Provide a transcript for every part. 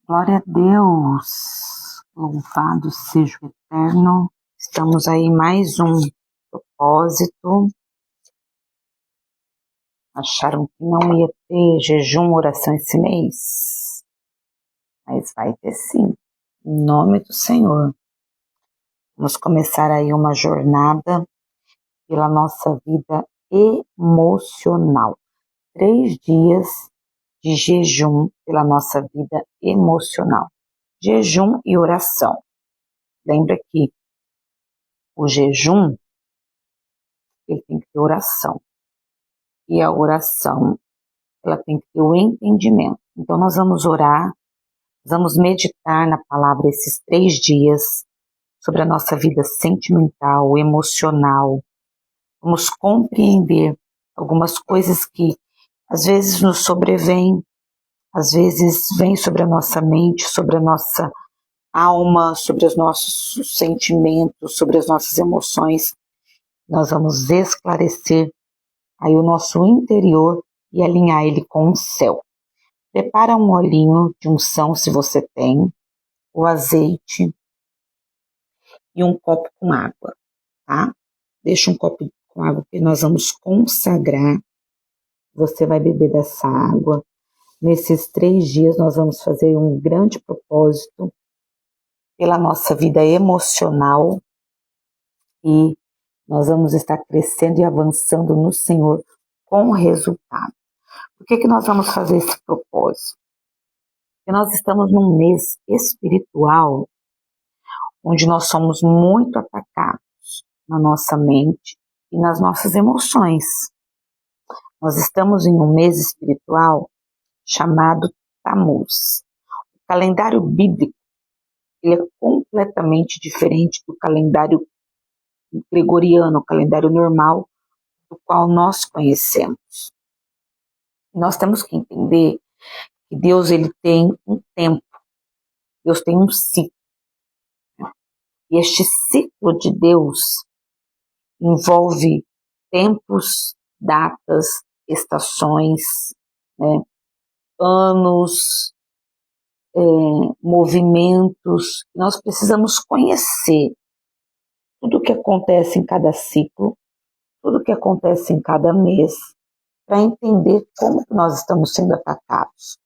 Glória a Deus, louvado seja o Eterno. Estamos aí em mais um propósito. Acharam que não ia ter jejum, oração esse mês, mas vai ter sim, em nome do Senhor. Vamos começar aí uma jornada pela nossa vida emocional. 3 dias de jejum pela nossa vida emocional. Jejum e oração. Lembra que o jejum, ele tem que ter oração. E a oração, ela tem que ter o entendimento. Então nós vamos orar, vamos meditar na palavra esses 3 dias sobre a nossa vida sentimental, emocional. Vamos compreender algumas coisas que às vezes nos sobrevêm, às vezes vêm sobre a nossa mente, sobre a nossa alma, sobre os nossos sentimentos, sobre as nossas emoções. Nós vamos esclarecer aí o nosso interior e alinhar ele com o céu. Prepara um olhinho de unção, se você tem, o azeite e um copo com água, tá? Deixa um copo com água que nós vamos consagrar. Você vai beber dessa água. Nesses 3 dias nós vamos fazer um grande propósito pela nossa vida emocional e nós vamos estar crescendo e avançando no Senhor com resultado. Por que nós vamos fazer esse propósito? Porque nós estamos num mês espiritual onde nós somos muito atacados na nossa mente e nas nossas emoções. Nós estamos em um mês espiritual chamado Tammuz. O calendário bíblico ele é completamente diferente do calendário gregoriano, o calendário normal, do qual nós conhecemos. Nós temos que entender que Deus ele tem um tempo, Deus tem um ciclo. E este ciclo de Deus envolve tempos, datas, estações, né, anos, movimentos. Nós precisamos conhecer tudo o que acontece em cada ciclo, tudo o que acontece em cada mês, para entender como nós estamos sendo atacados.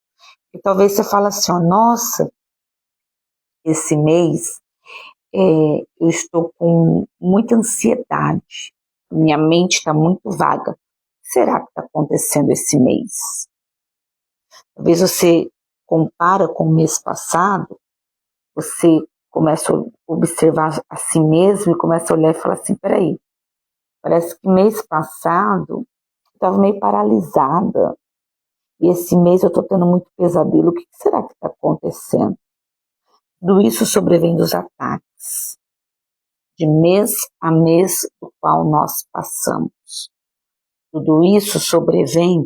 E talvez você fale assim, nossa, esse mês eu estou com muita ansiedade, minha mente está muito vaga. O que será que está acontecendo esse mês? Talvez você compara com o mês passado, você começa a observar a si mesmo e começa a olhar e falar assim, peraí, parece que mês passado eu estava meio paralisada e esse mês eu estou tendo muito pesadelo, o que será que está acontecendo? Tudo isso sobrevém dos ataques de mês a mês do qual nós passamos. Tudo isso sobrevém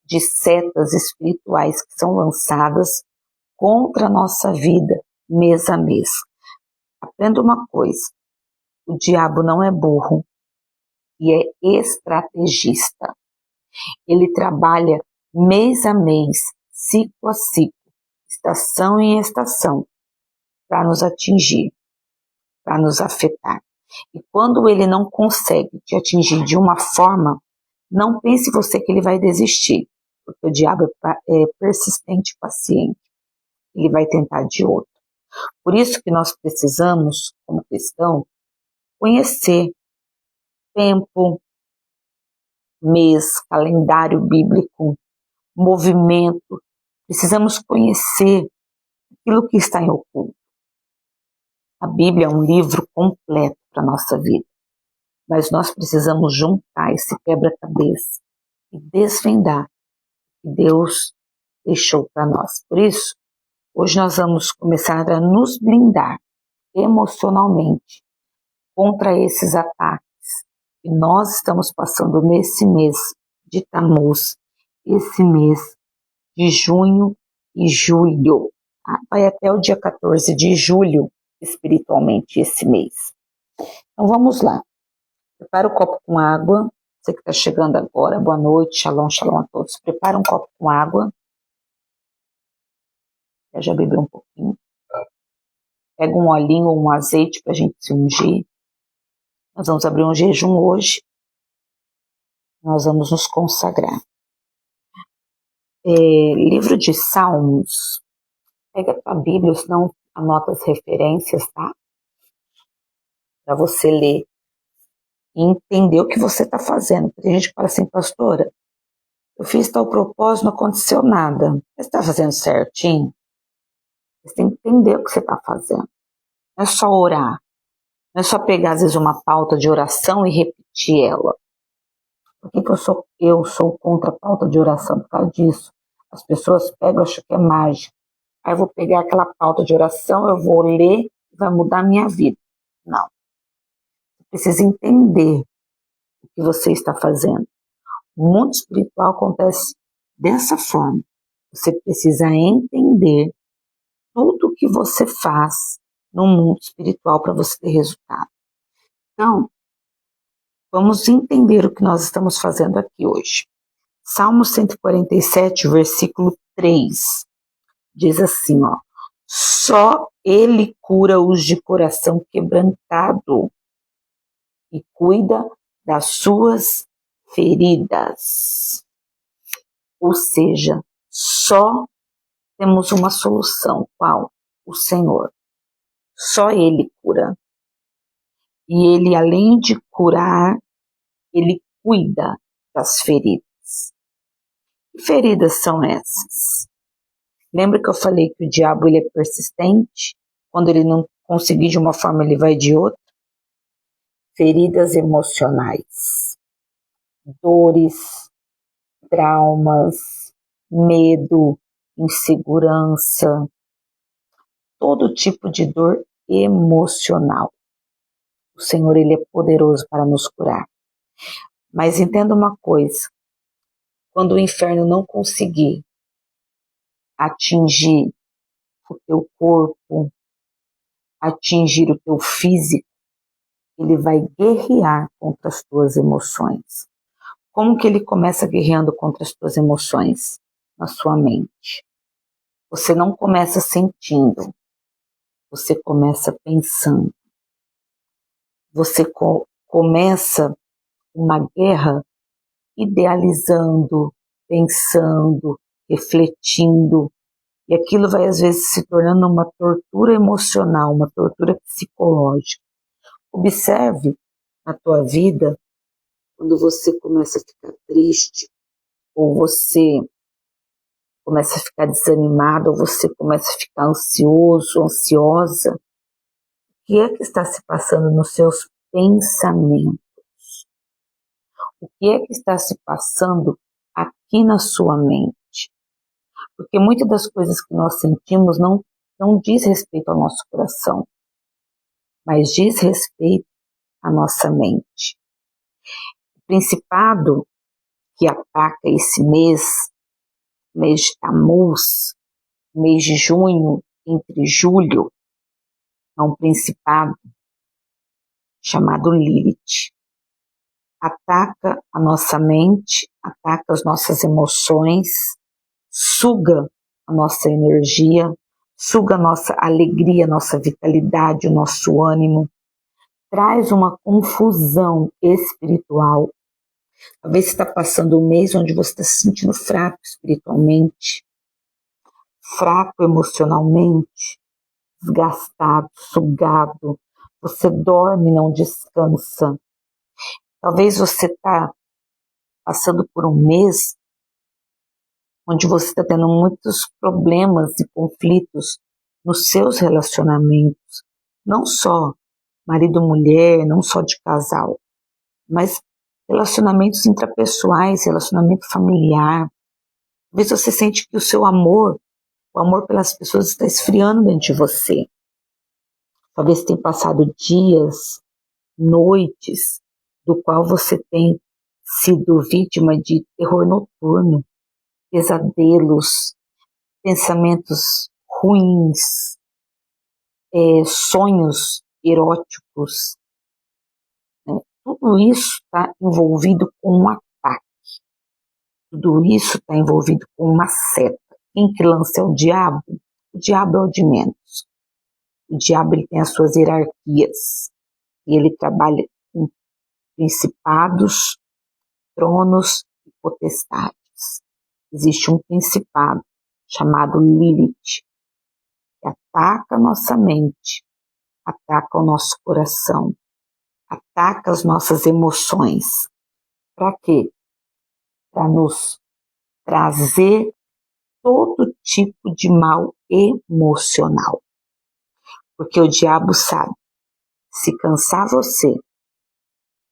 de setas espirituais que são lançadas contra a nossa vida mês a mês. Aprenda uma coisa, o diabo não é burro e é estrategista. Ele trabalha mês a mês, ciclo a ciclo, estação em estação, para nos atingir, para nos afetar. E quando ele não consegue te atingir de uma forma, não pense você que ele vai desistir, porque o diabo é persistente e paciente. Ele vai tentar de outra. Por isso que nós precisamos, como cristão, conhecer tempo, mês, calendário bíblico, movimento. Precisamos conhecer aquilo que está em oculto. A Bíblia é um livro completo para a nossa vida, mas nós precisamos juntar esse quebra-cabeça e desvendar o que Deus deixou para nós. Por isso, hoje nós vamos começar a nos blindar emocionalmente contra esses ataques que nós estamos passando nesse mês de Tammuz, esse mês de junho e julho. Vai até o dia 14 de julho, espiritualmente, esse mês. Então vamos lá. Prepara o copo com água. Você que está chegando agora, boa noite, shalom, shalom a todos. Prepara um copo com água. já bebeu um pouquinho. Pega um olhinho ou um azeite para a gente se ungir. Nós vamos abrir um jejum hoje. Nós vamos nos consagrar. Livro de Salmos. Pega a tua Bíblia, senão anota as referências, tá? Para você ler e entender o que você está fazendo. Tem gente que fala assim, pastora, eu fiz tal propósito, não aconteceu nada. Você está fazendo certinho? Você tem que entender o que você está fazendo. Não é só orar. Não é só pegar, às vezes, uma pauta de oração e repetir ela. Por que eu sou contra a pauta de oração? Por causa disso. As pessoas pegam e acham que é mágica. Aí eu vou pegar aquela pauta de oração, eu vou ler e vai mudar a minha vida. Não. Você precisa entender o que você está fazendo. O mundo espiritual acontece dessa forma. Você precisa entender tudo o que você faz no mundo espiritual para você ter resultado. Então, vamos entender o que nós estamos fazendo aqui hoje. Salmo 147, versículo 3, diz assim, ó, só Ele cura os de coração quebrantado e cuida das suas feridas. Ou seja, só temos uma solução. Qual? O Senhor. Só Ele cura. E Ele, além de curar, Ele cuida das feridas. Que feridas são essas? Lembra que eu falei que o diabo ele é persistente? Quando ele não conseguir de uma forma, ele vai de outra? Feridas emocionais, dores, traumas, medo, insegurança, todo tipo de dor emocional. O Senhor, Ele é poderoso para nos curar. Mas entenda uma coisa, quando o inferno não conseguir atingir o teu corpo, atingir o teu físico, ele vai guerrear contra as tuas emoções. Como que ele começa guerreando contra as tuas emoções? Na sua mente. Você não começa sentindo, você começa pensando. Você começa uma guerra idealizando, pensando, refletindo, e aquilo vai às vezes se tornando uma tortura emocional, uma tortura psicológica. Observe na tua vida, quando você começa a ficar triste, ou você começa a ficar desanimado, ou você começa a ficar ansioso, ansiosa, o que é que está se passando nos seus pensamentos? O que é que está se passando aqui na sua mente? Porque muitas das coisas que nós sentimos não diz respeito ao nosso coração, mas diz respeito à nossa mente. O principado que ataca esse mês de Tammuz, mês de junho, entre julho, é um principado chamado Lilith. Ataca a nossa mente, ataca as nossas emoções, suga a nossa energia, suga a nossa alegria, a nossa vitalidade, o nosso ânimo, traz uma confusão espiritual. Talvez você está passando um mês onde você está se sentindo fraco espiritualmente, fraco emocionalmente, desgastado, sugado, você dorme e não descansa. Talvez você está passando por um mês onde você está tendo muitos problemas e conflitos nos seus relacionamentos, não só marido-mulher, não só de casal, mas relacionamentos intrapessoais, relacionamento familiar. Talvez você sente que o seu amor, o amor pelas pessoas está esfriando dentro de você. Talvez tenha passado dias, noites, do qual você tem sido vítima de terror noturno, pesadelos, pensamentos ruins, sonhos eróticos. Né? Tudo isso está envolvido com um ataque. Tudo isso está envolvido com uma seta. Quem que lança é o diabo? O diabo é o de menos. O diabo ele tem as suas hierarquias e ele trabalha com principados, tronos e potestades. Existe um principado chamado Lilith, que ataca a nossa mente, ataca o nosso coração, ataca as nossas emoções. Para quê? Para nos trazer todo tipo de mal emocional. Porque o diabo sabe, se cansar você,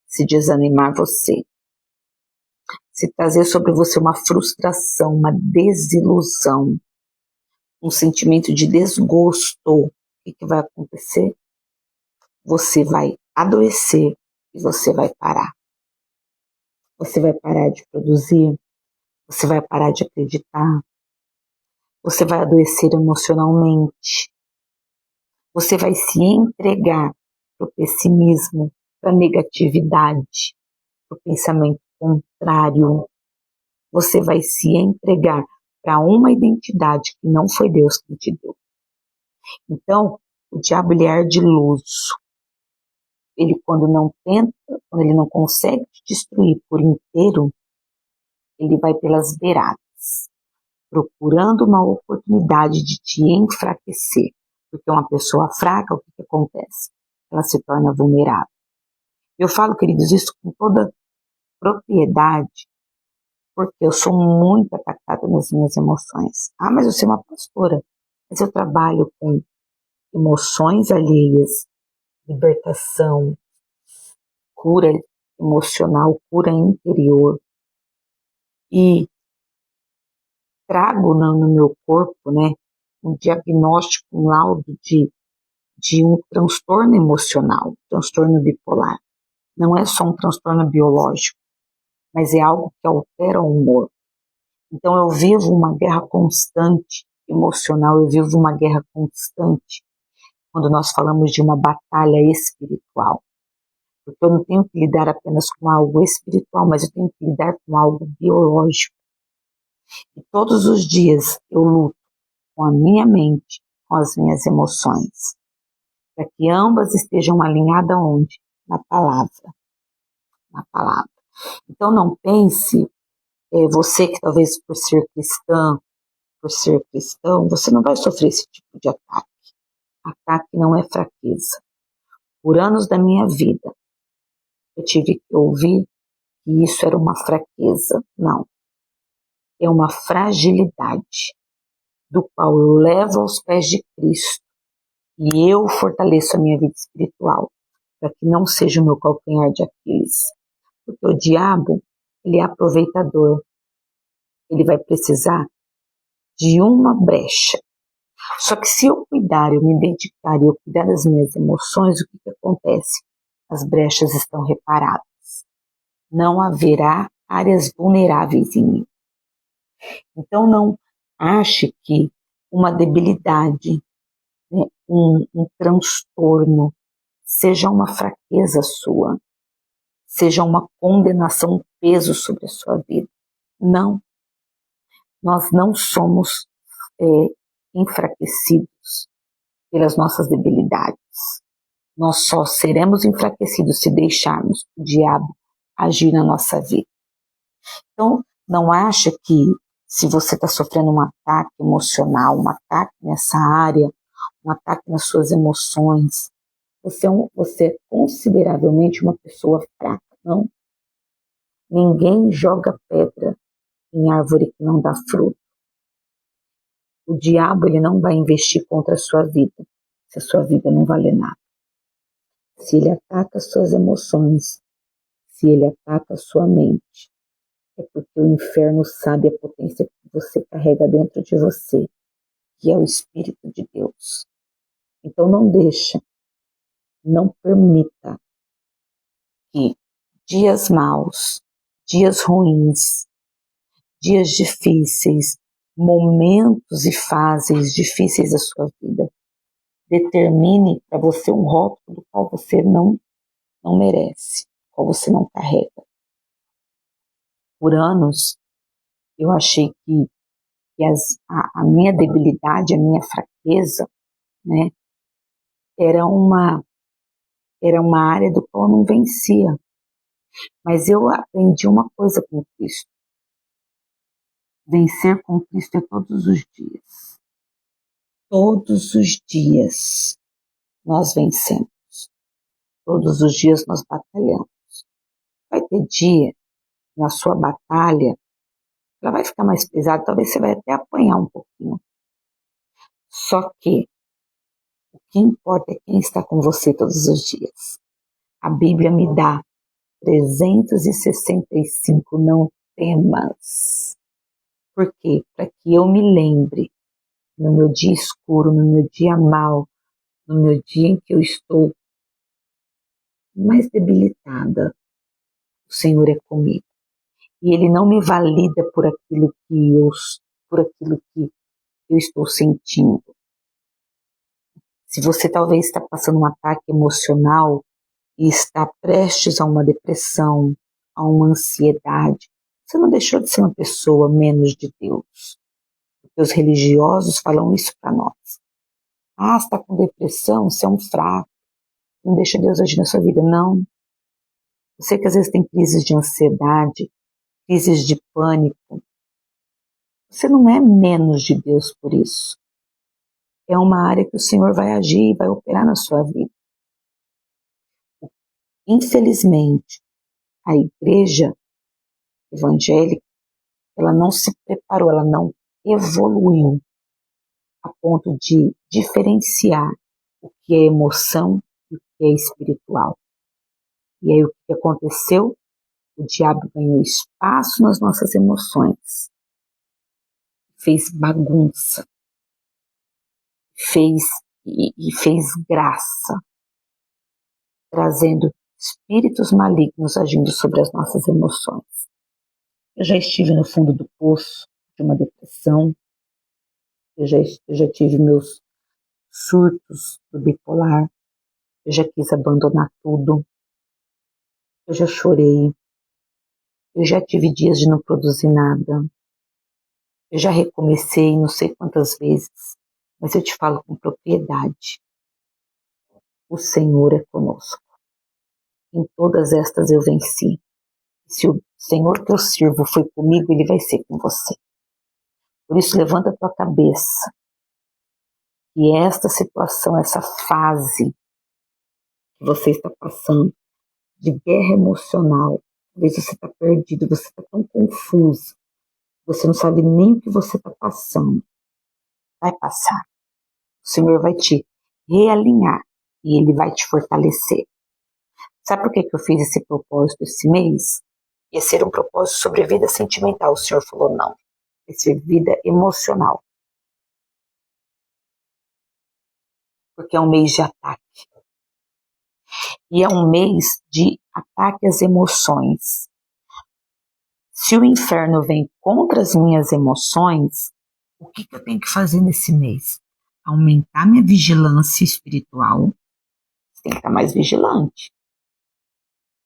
se desanimar você, se trazer sobre você uma frustração, uma desilusão, um sentimento de desgosto, o que vai acontecer? Você vai adoecer e você vai parar. Você vai parar de produzir, você vai parar de acreditar, você vai adoecer emocionalmente, você vai se entregar para o pessimismo, para a negatividade, para o pensamento contrário. Você vai se entregar para uma identidade que não foi Deus que te deu. Então, o diabo ele é ardiloso. Ele quando ele não consegue te destruir por inteiro, ele vai pelas beiradas, procurando uma oportunidade de te enfraquecer. Porque uma pessoa fraca, o que acontece? Ela se torna vulnerável. Eu falo, queridos, isso com toda propriedade, porque eu sou muito atacada nas minhas emoções. Ah, mas eu sou uma pastora. Mas eu trabalho com emoções alheias, libertação, cura emocional, cura interior. E trago no meu corpo, né, um diagnóstico, um laudo de um transtorno emocional, transtorno bipolar. Não é só um transtorno biológico, mas é algo que altera o humor. Então eu vivo uma guerra constante emocional, eu vivo uma guerra constante quando nós falamos de uma batalha espiritual. Porque eu não tenho que lidar apenas com algo espiritual, mas eu tenho que lidar com algo biológico. E todos os dias eu luto com a minha mente, com as minhas emoções, para que ambas estejam alinhadas onde? Na palavra. Na palavra. Então não pense, você que talvez por ser cristão, você não vai sofrer esse tipo de ataque. Ataque não é fraqueza. Por anos da minha vida, eu tive que ouvir que isso era uma fraqueza. Não. É uma fragilidade, do qual eu levo aos pés de Cristo e eu fortaleço a minha vida espiritual, para que não seja o meu calcanhar de Aquiles. Porque o diabo, ele é aproveitador. Ele vai precisar de uma brecha. Só que se eu cuidar, eu me dedicar e eu cuidar das minhas emoções, o que acontece? As brechas estão reparadas. Não haverá áreas vulneráveis em mim. Então não ache que uma debilidade, né, um transtorno, seja uma fraqueza sua, seja uma condenação, um peso sobre a sua vida. Não. Nós não somos enfraquecidos pelas nossas debilidades. Nós só seremos enfraquecidos se deixarmos o diabo agir na nossa vida. Então, não acha que se você está sofrendo um ataque emocional, um ataque nessa área, um ataque nas suas emoções, você é consideravelmente uma pessoa fraca, não? Ninguém joga pedra em árvore que não dá fruto. O diabo ele não vai investir contra a sua vida, se a sua vida não valer nada. Se ele ataca as suas emoções, se ele ataca a sua mente, é porque o inferno sabe a potência que você carrega dentro de você, que é o Espírito de Deus. Então não permita que dias maus, dias ruins, dias difíceis, momentos e fases difíceis da sua vida determine para você um rótulo do qual você não merece, qual você não carrega. Por anos, eu achei que que a minha debilidade, a minha fraqueza, né, era uma área do qual eu não vencia. Mas eu aprendi uma coisa com Cristo. Vencer com Cristo é todos os dias. Todos os dias nós vencemos. Todos os dias nós batalhamos. Vai ter dia na sua batalha, ela vai ficar mais pesada, talvez você vai até apanhar um pouquinho. Só que o que importa é quem está com você todos os dias. A Bíblia me dá 365 não temas. Por quê? Para que eu me lembre, no meu dia escuro, no meu dia mau, no meu dia em que eu estou mais debilitada, o Senhor é comigo. E Ele não me valida por aquilo que eu estou sentindo. Se você talvez está passando um ataque emocional e está prestes a uma depressão, a uma ansiedade, você não deixou de ser uma pessoa menos de Deus. Porque os religiosos falam isso para nós. Ah, você está com depressão, você é um fraco, não deixa Deus agir na sua vida. Não. Eu sei que às vezes tem crises de ansiedade, crises de pânico. Você não é menos de Deus por isso. É uma área que o Senhor vai agir e vai operar na sua vida. Infelizmente, a igreja evangélica, ela não se preparou, ela não evoluiu a ponto de diferenciar o que é emoção e o que é espiritual. E aí o que aconteceu? O diabo ganhou espaço nas nossas emoções, fez bagunça, fez graça, trazendo espíritos malignos agindo sobre as nossas emoções. Eu já estive no fundo do poço de uma depressão, eu já tive meus surtos do bipolar, eu já quis abandonar tudo, eu já chorei, eu já tive dias de não produzir nada, eu já recomecei não sei quantas vezes, mas eu te falo com propriedade, o Senhor é conosco. Em todas estas eu venci. Se o Senhor que eu sirvo foi comigo, Ele vai ser com você. Por isso, levanta a tua cabeça. E esta situação, essa fase que você está passando, de guerra emocional, talvez você está perdido, você está tão confuso, você não sabe nem o que você está passando. Vai passar. O Senhor vai te realinhar e Ele vai te fortalecer. Sabe por que eu fiz esse propósito esse mês? Ia ser um propósito sobre vida sentimental. O Senhor falou não. Ia ser vida emocional. Porque é um mês de ataque. E é um mês de ataque às emoções. Se o inferno vem contra as minhas emoções, o que eu tenho que fazer nesse mês? Aumentar minha vigilância espiritual. Você tem que estar mais vigilante.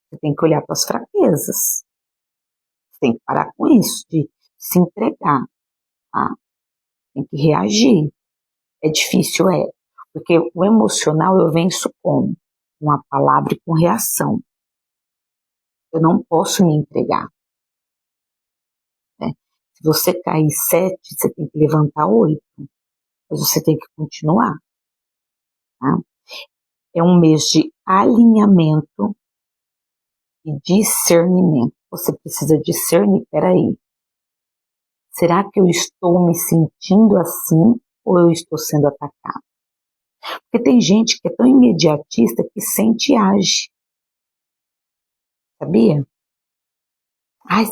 Você tem que olhar para as fraquezas. Você tem que parar com isso, de se entregar. Tá? Tem que reagir. É difícil, porque o emocional eu venço como? Com a palavra e com reação. Eu não posso me entregar. Né? Se você cair 7, você tem que levantar 8. Mas você tem que continuar. Tá? É um mês de alinhamento e discernimento. Você precisa discernir, peraí, será que eu estou me sentindo assim ou eu estou sendo atacado? Porque tem gente que é tão imediatista que sente e age. Sabia? Ai,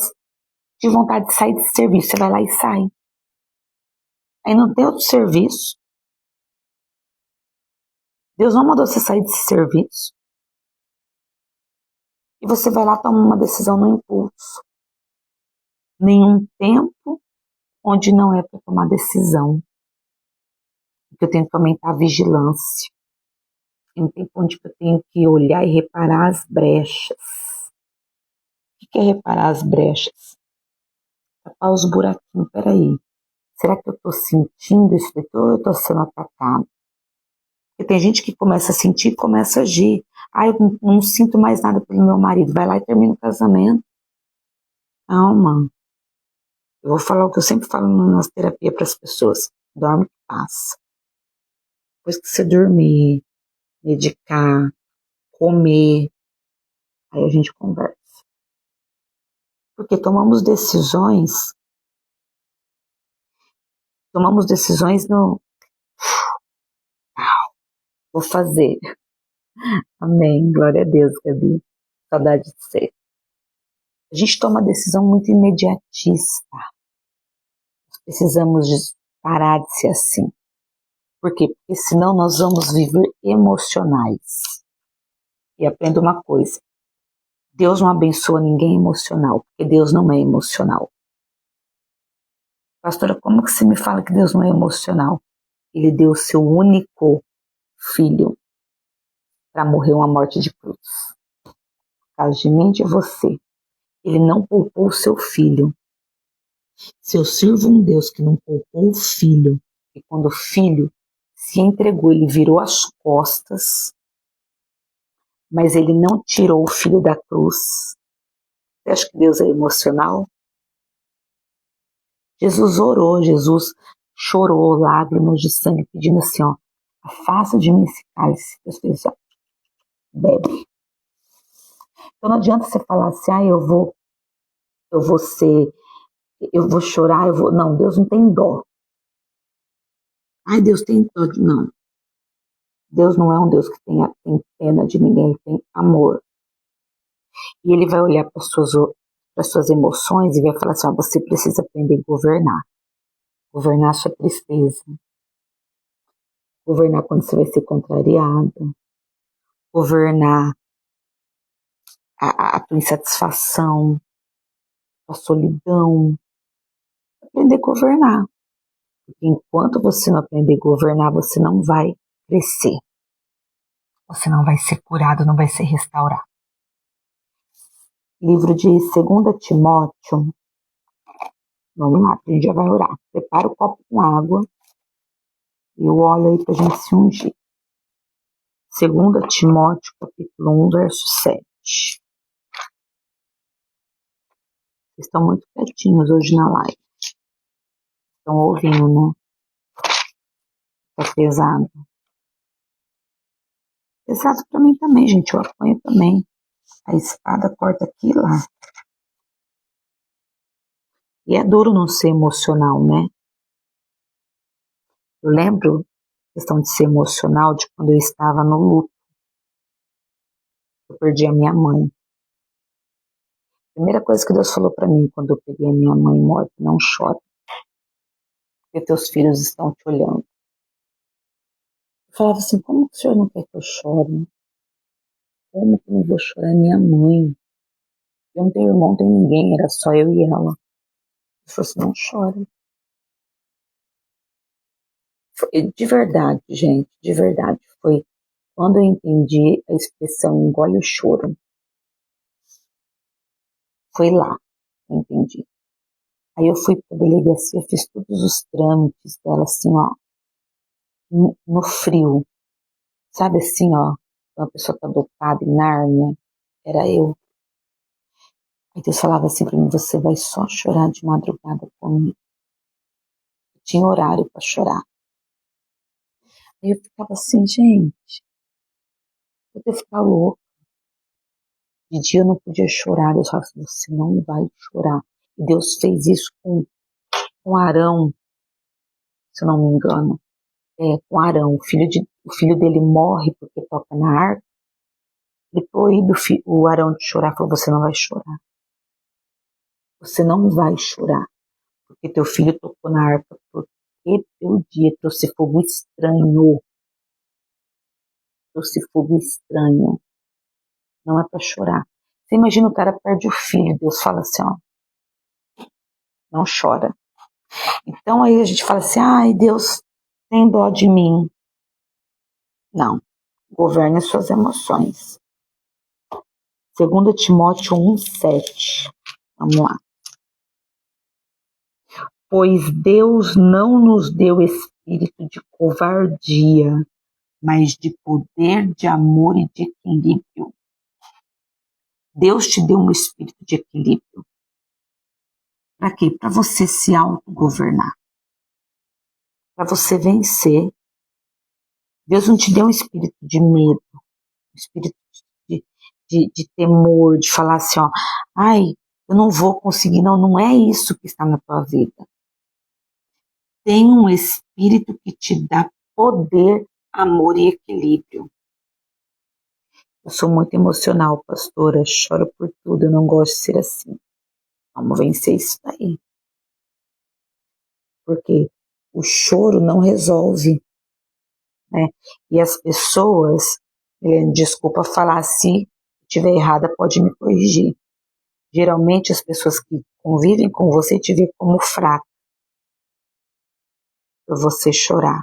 de vontade de sair desse serviço, você vai lá e sai. Aí não tem outro serviço. Deus não mandou você sair desse serviço. E você vai lá tomar uma decisão no impulso. Nenhum tempo onde não é para tomar decisão. Porque eu tenho que aumentar a vigilância. Tem um tempo onde eu tenho que olhar e reparar as brechas. O que é reparar as brechas? Tapar os buraquinhos, peraí. Será que eu estou sentindo isso daqui ou eu estou sendo atacado? Porque tem gente que começa a sentir e começa a agir. Ah, eu não sinto mais nada pelo meu marido. Vai lá e termina o casamento. Calma. Eu vou falar o que eu sempre falo nas terapias para as pessoas. Dorme que passa. Depois que você dormir, medicar, comer, aí a gente conversa. Porque tomamos decisões no... Vou fazer. Amém. Glória a Deus, Gabi. Saudade de ser. A gente toma decisão muito imediatista. Nós precisamos parar de ser assim. Por quê? Porque senão nós vamos viver emocionais. E aprenda uma coisa. Deus não abençoa ninguém emocional, porque Deus não é emocional. Pastora, como que você me fala que Deus não é emocional? Ele deu o seu único filho para morrer uma morte de cruz. Por causa de mim e de você. Ele não poupou o seu filho. Se eu sirvo um Deus que não poupou o filho, e quando o filho se entregou, ele virou as costas, mas ele não tirou o filho da cruz. Você acha que Deus é emocional? Jesus orou, Jesus chorou lágrimas de sangue, pedindo assim, ó, afasta de mim esse cálice. Deus fez assim, ó, bebe. Então não adianta você falar assim, ah, eu vou chorar, Não, Deus não tem dó. Ai, Deus tem dó. Não. Deus não é um Deus que tem pena de ninguém, ele tem amor. E ele vai olhar para as suas emoções e vai falar assim, ó, você precisa aprender a governar. Governar a sua tristeza. Governar quando você vai ser contrariado. Governar a tua insatisfação, a solidão. Aprender a governar. Porque enquanto você não aprender a governar, você não vai crescer. Você não vai ser curado, não vai ser restaurado. Livro de 2 Timóteo. Vamos lá, a gente já vai orar. Prepara o copo com água e o óleo aí pra gente se ungir. 2 Timóteo, capítulo 1, verso 7. Vocês estão muito quietinhos hoje na live. Estão ouvindo, né? Tá pesado. Pesado pra mim também, gente. Eu apanho também. A espada corta aqui e lá. E é duro não ser emocional, né? Eu lembro, questão de ser emocional, de quando eu estava no luto. Eu perdi a minha mãe. A primeira coisa que Deus falou pra mim quando eu peguei a minha mãe morta, não chore. Porque teus filhos estão te olhando. Eu falava assim, como que o senhor não quer que eu chore? Como que eu não vou chorar? Minha mãe. Eu não tenho irmão, não tenho ninguém, era só eu e ela. Ele falou assim, não chore. De verdade, gente, de verdade. Foi quando eu entendi a expressão engole o choro. Foi lá que eu entendi. Aí eu fui pra delegacia, fiz todos os trâmites dela, assim, ó, no frio. Sabe assim, ó, quando a pessoa tá dopada em Nárnia, era eu. Aí Deus falava assim pra mim, você vai só chorar de madrugada comigo. Tinha horário pra chorar. Aí eu ficava assim, gente, eu devo ficar louca. De dia eu não podia chorar. Deus falava assim, você não vai chorar. E Deus fez isso com Arão, se eu não me engano. Com Arão. O filho dele morre porque toca na harpa. Ele proíbe o Arão de chorar. Falou, você não vai chorar. Você não vai chorar. Porque teu filho tocou na harpa. Porque teu dia trouxe fogo estranho. Trouxe fogo estranho. Não é pra chorar. Você imagina o cara perde o filho. Deus fala assim, ó. Não chora. Então aí a gente fala assim, ai Deus tem dó de mim. Não. Governe as suas emoções. 2 Timóteo 1,7. Vamos lá. Pois Deus não nos deu espírito de covardia, mas de poder, de amor e de equilíbrio. Deus te deu um espírito de equilíbrio. Para quê? Para você se autogovernar. Para você vencer. Deus não te deu um espírito de medo, um espírito de temor, de falar assim, ó, ai, eu não vou conseguir. Não, não é isso que está na tua vida. Tem um espírito que te dá poder, amor e equilíbrio. Eu sou muito emocional, pastora, choro por tudo, eu não gosto de ser assim. Vamos vencer isso daí. Porque o choro não resolve, né? E as pessoas, desculpa falar, se estiver errada pode me corrigir. Geralmente as pessoas que convivem com você te veem como fraca por você chorar.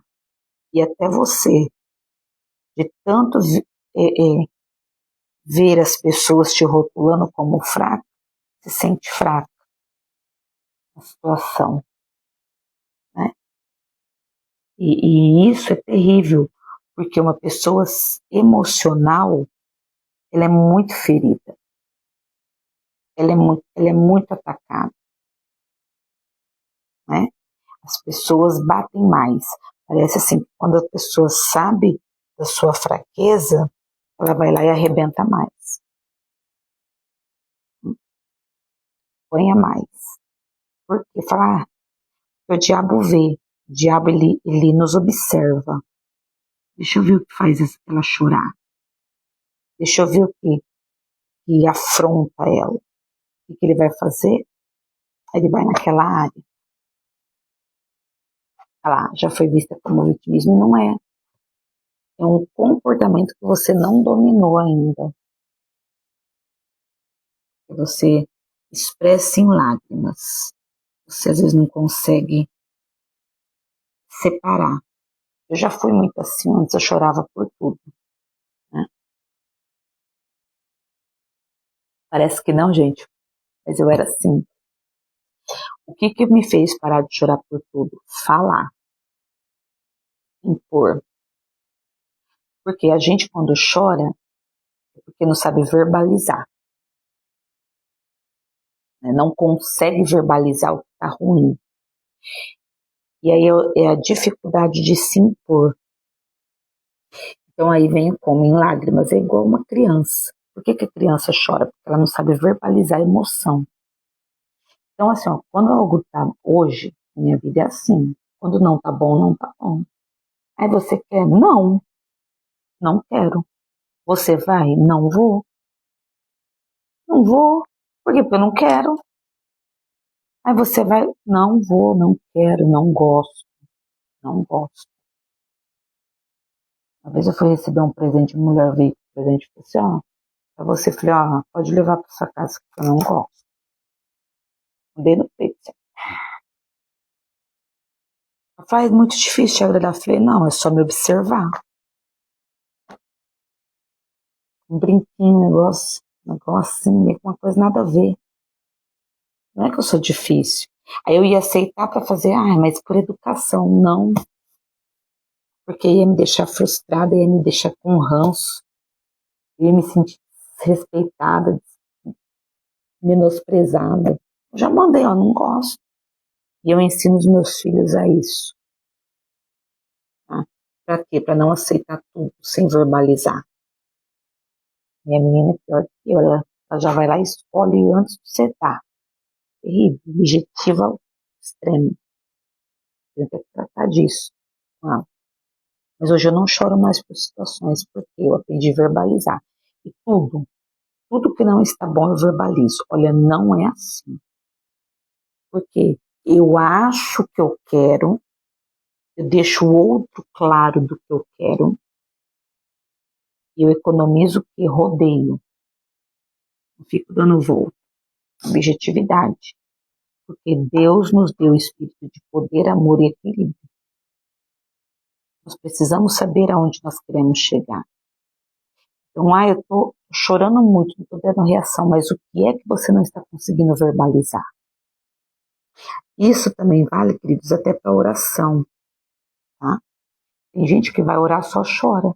E até você, de tanto ver as pessoas te rotulando como fraca, se sente fraca na situação, né? E isso é terrível, porque uma pessoa emocional, ela é muito ferida, ela é muito atacada, né? As pessoas batem mais. Parece assim, quando a pessoa sabe da sua fraqueza, ela vai lá e arrebenta mais. Ponha mais. Porque falar, o diabo vê, o diabo ele nos observa. Deixa eu ver o que faz ela chorar. Deixa eu ver o que afronta ela. O que ele vai fazer? Ele vai naquela área. Ela já foi vista como vitimismo, não é. É um comportamento que você não dominou ainda. Que você expressa em lágrimas. Você às vezes não consegue separar. Eu já fui muito assim, antes eu chorava por tudo, né? Parece que não, gente, mas eu era assim. O que me fez parar de chorar por tudo? Falar, impor. Porque a gente quando chora, é porque não sabe verbalizar, né? Não consegue verbalizar o que está ruim. E aí é a dificuldade de se impor. Então aí vem como em lágrimas, é igual uma criança. Por que a criança chora? Porque ela não sabe verbalizar a emoção. Então assim, ó, quando algo tá hoje, minha vida é assim. Quando não tá bom, não tá bom. Aí você quer? Não, não quero. Você vai? Não vou. Não vou. Por quê? Porque eu não quero. Aí você vai? Não vou, não quero, não gosto, não gosto. Uma vez eu fui receber um presente, uma mulher veio com o presente e falou assim, ó, pra você, falei, ó, pode levar pra sua casa, que eu não gosto. Dei no peito, assim. Faz muito difícil te agradar. Falei, não, é só me observar. Um brinquinho, negócio assim, uma coisa nada a ver. Não é que eu sou difícil. Aí eu ia aceitar para fazer, mas por educação, não. Porque ia me deixar frustrada, ia me deixar com ranço, ia me sentir desrespeitada, menosprezada. Eu já mandei, ó, não gosto. E eu ensino os meus filhos a isso. Tá? Para quê? Para não aceitar tudo sem verbalizar. Minha menina é pior que eu, ela já vai lá e escolhe antes de você dar. Terrível, objetiva ao extremo. Eu tenho que tratar disso. Mas hoje eu não choro mais por situações, porque eu aprendi a verbalizar. E tudo que não está bom eu verbalizo. Olha, não é assim. Porque eu acho que eu quero, eu deixo o outro claro do que eu quero, e eu economizo o que rodeio. Não fico dando volta. Objetividade. Porque Deus nos deu o espírito de poder, amor e equilíbrio. Nós precisamos saber aonde nós queremos chegar. Então, eu estou chorando muito, não estou dando reação, mas o que é que você não está conseguindo verbalizar? Isso também vale, queridos, até para oração, tá? Tem gente que vai orar só chora.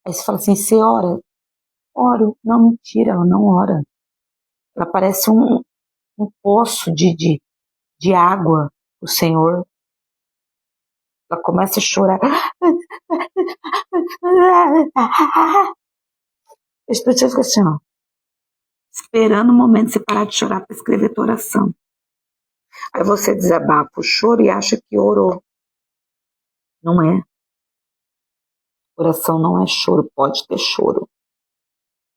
Aí você fala assim, você ora? Oro. Não, mentira, ela não ora. Ela parece um poço de água do Senhor. Ela começa a chorar. O Espírito Santo fica assim, ó, esperando o momento de você parar de chorar para escrever tua oração. Aí você desabafa o choro e acha que orou. Não é. Oração não é choro, pode ter choro,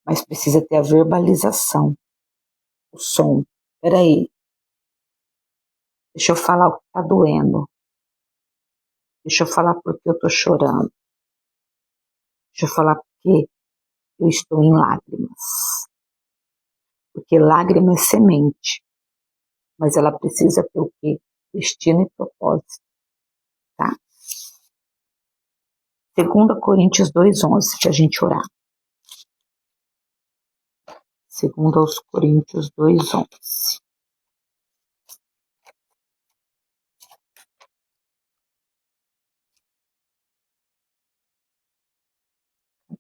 mas precisa ter a verbalização, o som. Peraí, deixa eu falar o que está doendo. Deixa eu falar porque eu estou chorando. Deixa eu falar porque eu estou em lágrimas. Porque lágrima é semente, mas ela precisa ter o quê? Destino e propósito, tá? 2 Coríntios 2:11, para a gente orar. 2 Coríntios 2:11.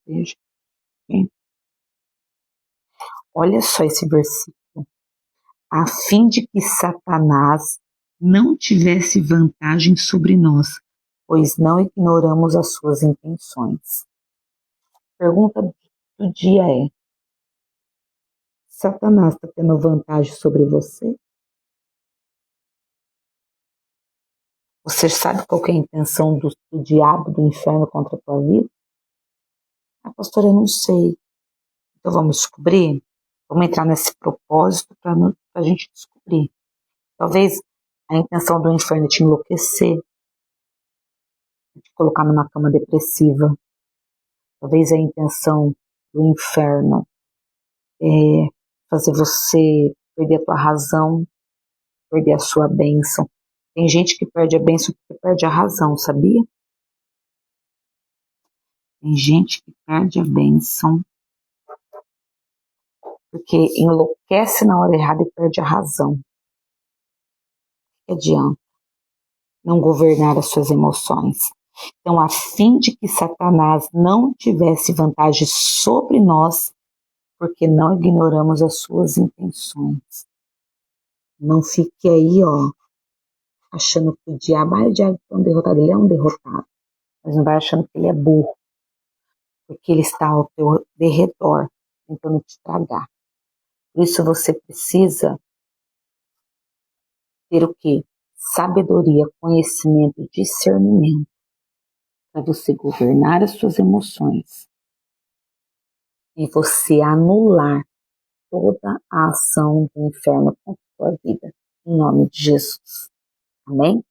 Veja. Olha só esse versículo. A fim de que Satanás não tivesse vantagem sobre nós, pois não ignoramos as suas intenções. Pergunta do dia é: Satanás está tendo vantagem sobre você? Você sabe qual que é a intenção do diabo, do inferno contra a tua vida? Ah, pastor, eu não sei. Então vamos descobrir? Vamos entrar nesse propósito para a gente descobrir. Talvez a intenção do inferno é te enlouquecer, te colocar numa cama depressiva. Talvez a intenção do inferno é fazer você perder a tua razão, perder a sua bênção. Tem gente que perde a bênção porque perde a razão, sabia? Tem gente que perde a bênção porque enlouquece na hora errada e perde a razão. Que adianta não governar as suas emoções? Então, a fim de que Satanás não tivesse vantagem sobre nós, porque não ignoramos as suas intenções. Não fique aí, ó, achando que o diabo é um derrotado. Ele é um derrotado, mas não vai achando que ele é burro, porque ele está ao teu derredor, tentando te tragar. Por isso você precisa ter o quê? Sabedoria, conhecimento, discernimento, para você governar as suas emoções e você anular toda a ação do inferno contra a sua vida, em nome de Jesus. Amém?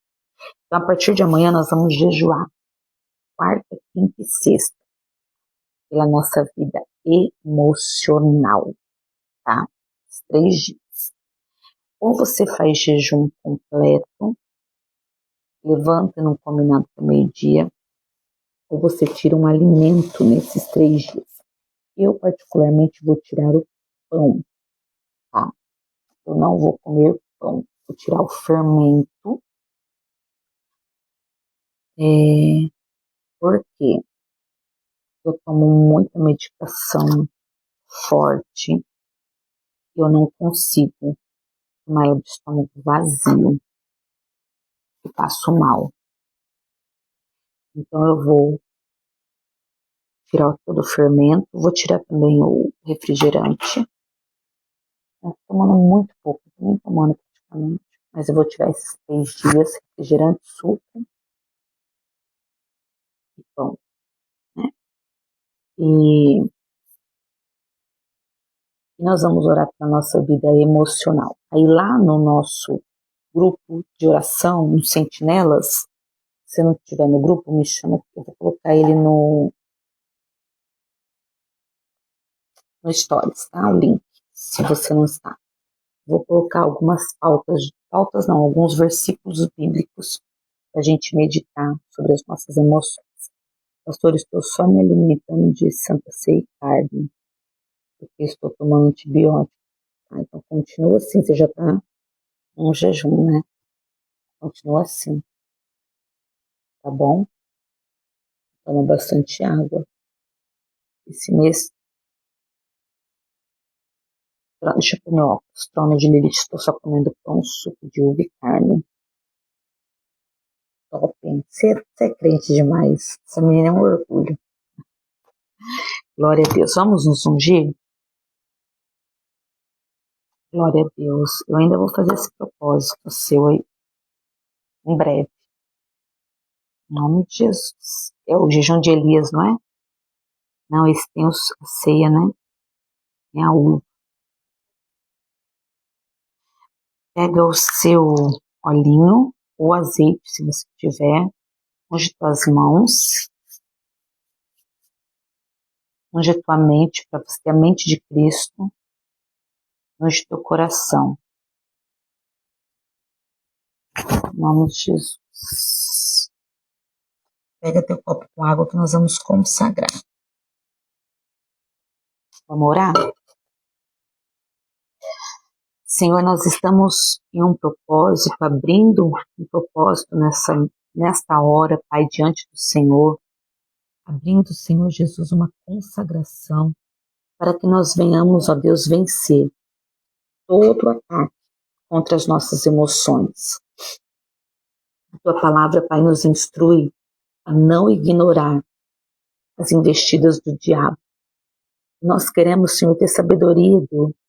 Então, a partir de amanhã, nós vamos jejuar, quarta, quinta e sexta, pela nossa vida emocional, tá? Os 3 dias. Ou você faz jejum completo, levanta e não come nada até meio-dia, ou você tira um alimento nesses 3 dias. Eu, particularmente, vou tirar o pão, tá? Eu não vou comer pão, vou tirar o fermento. Porque eu tomo muita medicação forte, eu não consigo tomar ela de estômago vazio e passo mal. Então eu vou tirar todo o fermento, vou tirar também o refrigerante. Estou tomando muito pouco, nem tomando praticamente, mas eu vou tirar esses 3 dias, refrigerante, suco e pão, né? E nós vamos orar pela nossa vida emocional. Aí lá no nosso grupo de oração, no Sentinelas, se não estiver no grupo, me chama, que eu vou colocar ele no Stories, tá? O link, se você não está. Vou colocar algumas pautas não, alguns versículos bíblicos para a gente meditar sobre as nossas emoções. Pastor, estou só me alimentando de Santa Ceia e carne, porque estou tomando antibiótico. Tá? Então, continua assim, você já está um jejum, né? Continua assim, tá bom? Toma bastante água. Esse mês, deixa eu pôr meu óculos, trono de Lilith, estou só comendo pão, suco de uva e carne. Top, hein? Você é crente demais. Essa menina é um orgulho. Glória a Deus. Vamos nos ungir? Glória a Deus. Eu ainda vou fazer esse propósito seu aí, em breve. Em nome de Jesus. É o jejum de Elias, não é? Não, esse tem a ceia, né? Tem a uva. Pega o seu olhinho ou azeite, se você tiver. Unge tuas mãos. Unge tua mente, para você ter a mente de Cristo. Unge teu coração. Em nome de Jesus. Pega teu copo com água que nós vamos consagrar. Vamos orar? Senhor, nós estamos em um propósito, abrindo um propósito nesta hora, Pai, diante do Senhor, abrindo, Senhor Jesus, uma consagração para que nós venhamos, ó Deus, vencer todo ataque contra as nossas emoções. A Tua palavra, Pai, nos instrui a não ignorar as investidas do diabo. Nós queremos, Senhor, ter sabedoria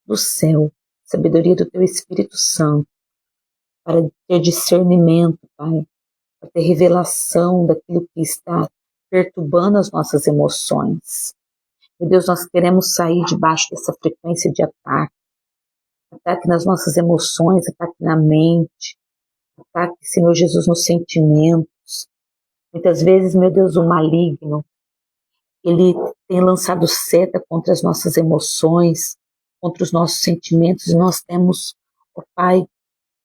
do céu, sabedoria do Teu Espírito Santo, para ter discernimento, Pai, para ter revelação daquilo que está perturbando as nossas emoções. Meu Deus, nós queremos sair debaixo dessa frequência de ataque, ataque nas nossas emoções, ataque na mente, ataque, Senhor Jesus, nos sentimentos. Muitas vezes, meu Deus, o maligno, ele tem lançado seta contra as nossas emoções, contra os nossos sentimentos, e nós temos, ó Pai,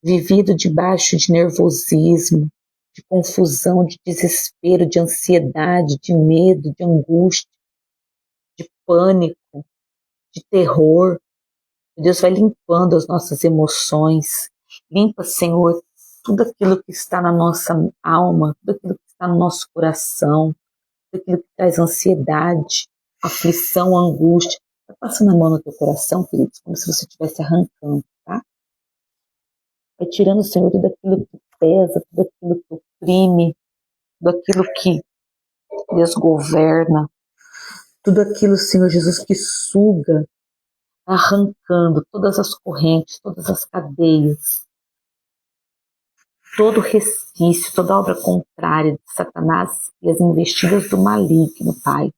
vivido debaixo de nervosismo, de confusão, de desespero, de ansiedade, de medo, de angústia, de pânico, de terror. Deus vai limpando as nossas emoções. Limpa, Senhor, tudo aquilo que está na nossa alma, tudo aquilo que está no nosso coração, tudo aquilo que traz ansiedade, aflição, angústia. Vai passando a mão no teu coração, queridos, como se você estivesse arrancando, tá? Vai tirando, Senhor, tudo aquilo que pesa, tudo aquilo que oprime, tudo aquilo que desgoverna, tudo aquilo, Senhor Jesus, que suga, arrancando todas as correntes, todas as cadeias, todo resquício, toda obra contrária de Satanás e as investidas do maligno, Pai.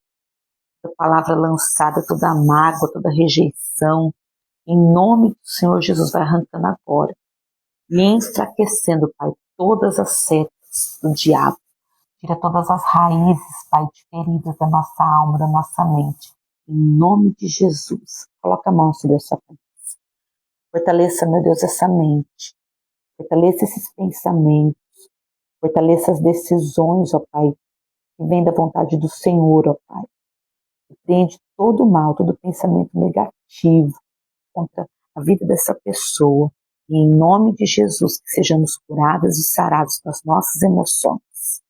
Toda palavra lançada, toda mágoa, toda rejeição, em nome do Senhor Jesus, vai arrancando agora. E enfraquecendo, Pai, todas as setas do diabo. Tira todas as raízes, Pai, de feridas da nossa alma, da nossa mente. Em nome de Jesus. Coloca a mão sobre a sua cabeça. Fortaleça, meu Deus, essa mente. Fortaleça esses pensamentos. Fortaleça as decisões, ó Pai, que vem da vontade do Senhor, ó Pai. Repreende todo o mal, todo pensamento negativo contra a vida dessa pessoa. E em nome de Jesus, que sejamos curadas e sarados das nossas emoções.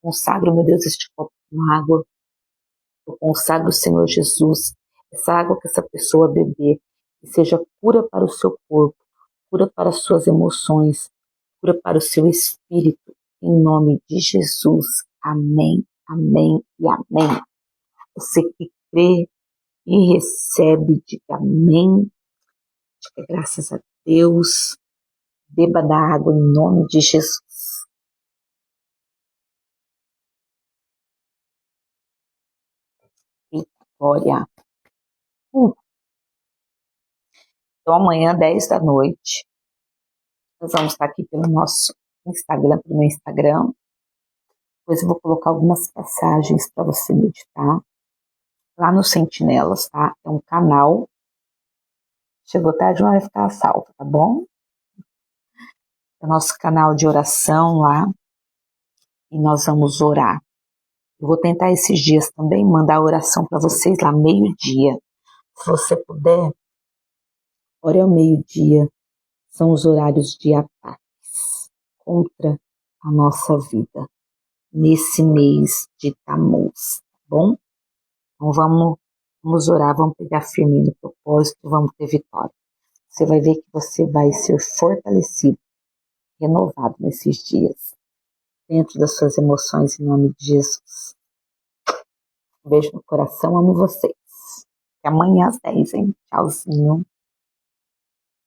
Consagro, meu Deus, este copo com água. Eu consagro, Senhor Jesus, essa água que essa pessoa beber, que seja cura para o seu corpo, cura para as suas emoções, cura para o seu espírito, em nome de Jesus. Amém, amém e amém. Você que crê e recebe, diga amém, diga graças a Deus, beba da água em nome de Jesus. E glória. Então amanhã, 10 da noite, nós vamos estar aqui pelo nosso Instagram, pelo meu Instagram. Depois eu vou colocar algumas passagens para você meditar. Lá no Sentinelas, tá? É um canal. Chegou tarde, não vai ficar salvo, tá bom? É o nosso canal de oração lá. E nós vamos orar. Eu vou tentar esses dias também mandar oração para vocês lá, meio-dia. Se você puder, ore ao meio-dia. são os horários de ataques contra a nossa vida nesse mês de Tammuz, tá bom? Então vamos orar, vamos pegar firme no propósito, vamos ter vitória. Você vai ver que você vai ser fortalecido, renovado nesses dias, dentro das suas emoções, em nome de Jesus. Um beijo no coração, amo vocês. Até amanhã às 10, hein? Tchauzinho.